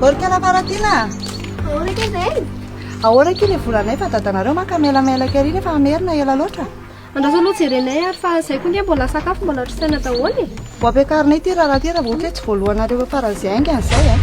Orkala Paratina. Ahoana kay izay? Ahoana kely volanay fa dadanareo manka melamela kely iny efa amerina ela loatra. Andraso aloha jerenay ary fa izay koa nge mbola sakafo mbola otrikaina daholo. Ho ampiakarinay ity raha ty raha ohatra hoe tsy voalohanareo faran'izay aingan'izay a.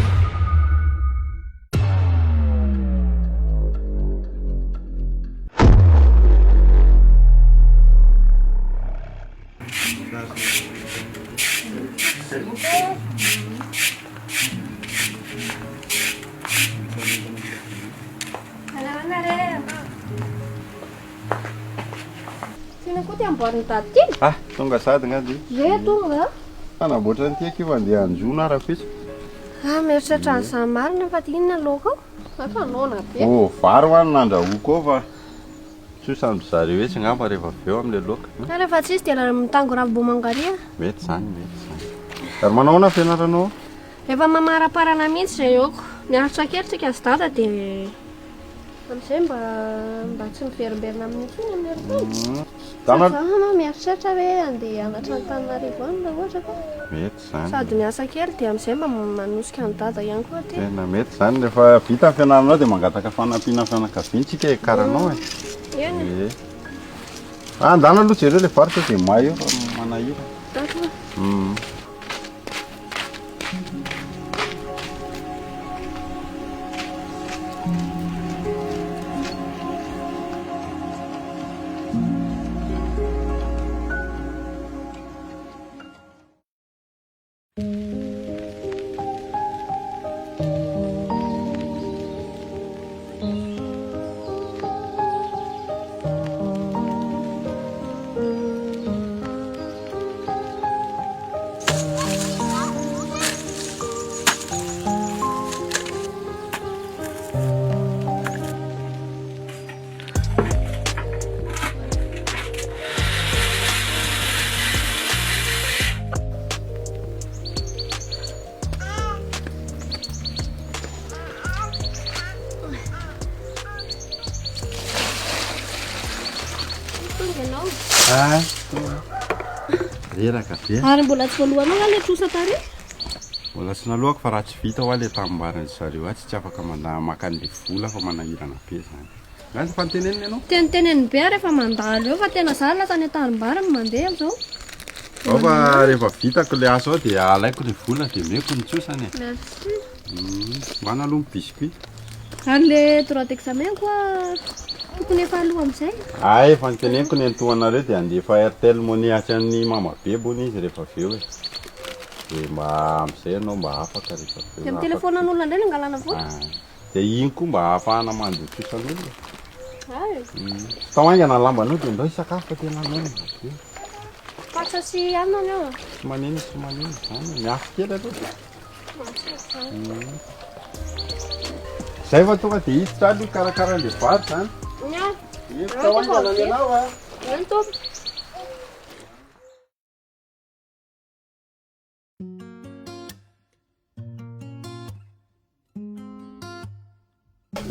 Tena koa ty amboariny tady ty? Tonga sady ngady. Re tonga? Anamboatra ny tiako io andeha anjona raha fitsy. Mieritreritra an'izany marina fa ty inona laoka ao? Fa naona be. Vary hoany nandrahoako ao fa tsy samby zareo hoe tsy ngamba rehefa avy eo amin'ilay laoka. Rehefa tsisy dia mitango ravim-boamangaria. Mety zany. Ary manaona fianaranao? Efa mamaraparana mihitsy izay aoko. Miaritra kely tsika sy dada dia amin'izay mba tsy miverimberina amin'ny intsony amin'ny heritonatra. Zaho mieritreritra hoe andeha anatra Antananarivo any raha ohatra ka. Mety zany. Sady miasa kely dia amin'izay mba manosika ny dada ihany koa ty. Tena mety zany rehefa vita ny fianaranao dia mangataka fanampiana fianakaviana tsika hikaranao e. Eny. Andana aloha jereo ilay varotra dia may eo fa manahira. Reraka be. Ary mbola tsy voalohanao ilay trosa tary? Mbola tsy nalohako fa raha tsy vita ho ilay tamboarin'ny zareo tsy afaka maka an'ilay vola fa manahirana be zany. Gazy fanteneniny ianao? Teniteneny be rehefa mandalo eo fa tena zany lasa ny tanimbary mandeha amin'izao. Fa rehefa vitako ilay asa ao dia alaiko ilay vola dia meko ny tsosany e. Merci. Mana aloha ny biscuit. Ary ilay droit d'examen koa tokony efa aloha amin'izay? Efa niteneniko ny antohanareo dia andefa Airtel Money atran'ny mama bebony izy rehefa avy eo e. Dia mba amin'izay ianao mba afaka rehefa avy eo. Dia amin'ny telefonan'olona indray no angalana vola? Dia iny koa mba ahafahana mandeha trosan'olona. Taoaingana ny lambanao dia ndao hisakafo fa tena anao. Patsa sy anona ny ao? Tsy manino zany miafy kely aloha. Zay fa tonga dia hiditra aloha karakaran'ilay vary zany. Taoaingana ny anao a. Eny tompo.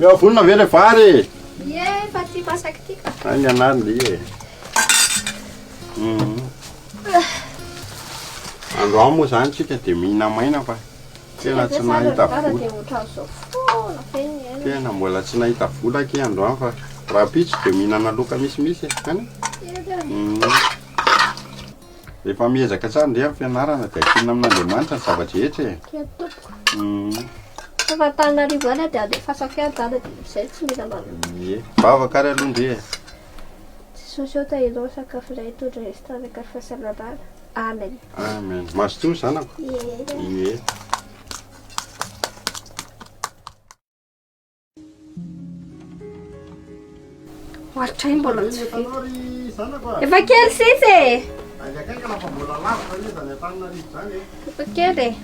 Eo vonona ve ilay vary? Ie, fa ty masaky ty ka. Any anary le e. Androany moa zany tsika dia mihina maina fa tena tsy nahita vola. Tena mbola tsy nahita vola ke androany fa raha pitso dia mihinana loka misimisy any. Rehefa miezaka tsara ndray amin'ny fianarana dia kinona amin'Andriamanitra ny zavatra rehetra e. Fa Antananarivo any dia andeha fasaka dada dia izay tsy mila Ie, vavaka ary aloha ndray e. Sosiota ilao sakafo iray tondra restaurant fahasalamana. Amen. Amen. Mazotoa zanako. Ie. Ohatra mbola tsy vita. Efa kely sisa e. Efa kely e.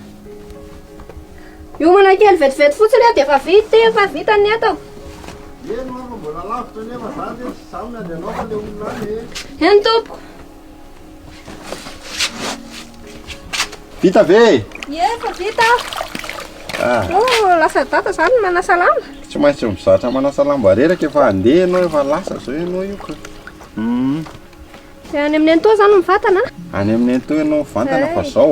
Miomana kely vetivety fotsiny dia efa vita ny atao. Eny tompo. Vita ve? Ie, efa vita. Lasa data zany manasa lamba. Tsy maintsy mizatra manasa lamba reraka efa andeha ianao efa lasa zao ianao io ka. Dia any amin'ny antoa zany mivantana? Any amin'ny antoa ianao mivantana fa zao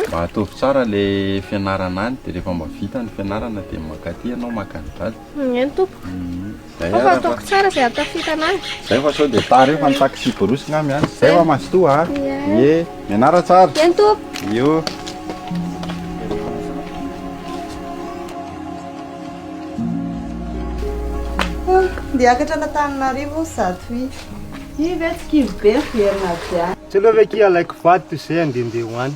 mba ataovy tsara le fianarana any dia rehefa mba vita ny fianarana dia makaty ianao makany daly. Eny tompo. Zay Fa ara ataoko tsara izay atafitana azy. zay fa sao dia tara eo fa ny taksi borosy gnamy any. Zay fa mazotoa Ie, mianara tsara. Eny tompo. Io. Diakatra l'Antananarivo zato i ve tsy kivo be ny verina jiany. Tsy aloha ve ki alaiko vato toy izay andehandeha ho any.